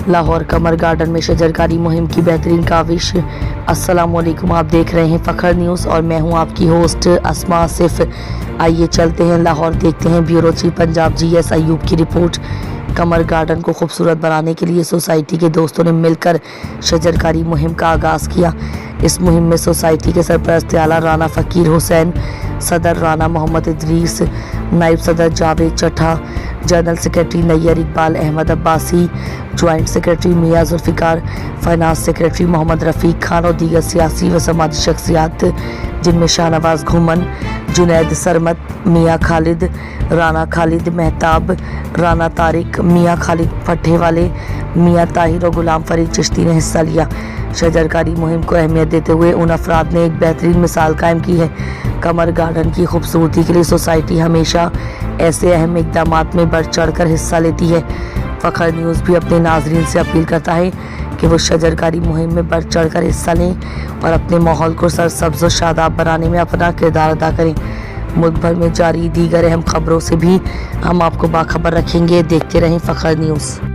लाहौर कमर garden में शजरकारी मुहिम की बेहतरीन काविश। अस्सलाम वालेकुम, आप देख रहे हैं फ़ख्र न्यूज़ और मैं हूं आपकी होस्ट अस्मा आसिफ। आइए चलते हैं लाहौर, देखते हैं bureau chief Punjab GS Ayub की रिपोर्ट। कमर गार्डन को खूबसूरत बनाने के लिए सोसाइटी के दोस्तों ने मिलकर शजरकारी मुहिम का आगाज़ किया। इस मुहिम में सोसाइटी के सरपरस्त आला राना फ़कीर हुसैन, सदर राना मोहम्मद इदरीस, नायब सदर Javed Chattha, general secretary Nayyar Iqbal Ahmed Abbasi, joint secretary Mian Zulfiqar, finance secretary Mohammad Rafiq Khan और दीगर सियासी व समाजी शख्सियात जिनमें शाहनवाज घुमन, जुनैद सरमत, मियां खालिद, राना खालिद मेहताब, राना तारिक, मियां खालिद फट्ठेवाले, मियां ताहिर और गुलाम फरीद चिश्ती ने हिस्सा लिया। शजरकारी मुहिम को अहमियत देते हुए उन अफराद ने एक बेहतरीन मिसाल कायम की है। कमर गार्डन की खूबसूरती के लिए सोसाइटी हमेशा ऐसे अहम इक़दामात में बढ़ चढ़ कर हिस्सा लेती है। फ़ख्र न्यूज़ भी अपने नाजरीन से अपील करता है कि वो शजरकारी मुहिम में बढ़ चढ़ कर हिस्सा लें और अपने माहौल को सरसब्ज़ और शादाब बनाने में अपना किरदार अदा करें। मुल्क भर में जारी दीगर अहम खबरों से भी हम आपको बाखबर रखेंगे। देखते रहें फ़ख्र न्यूज़।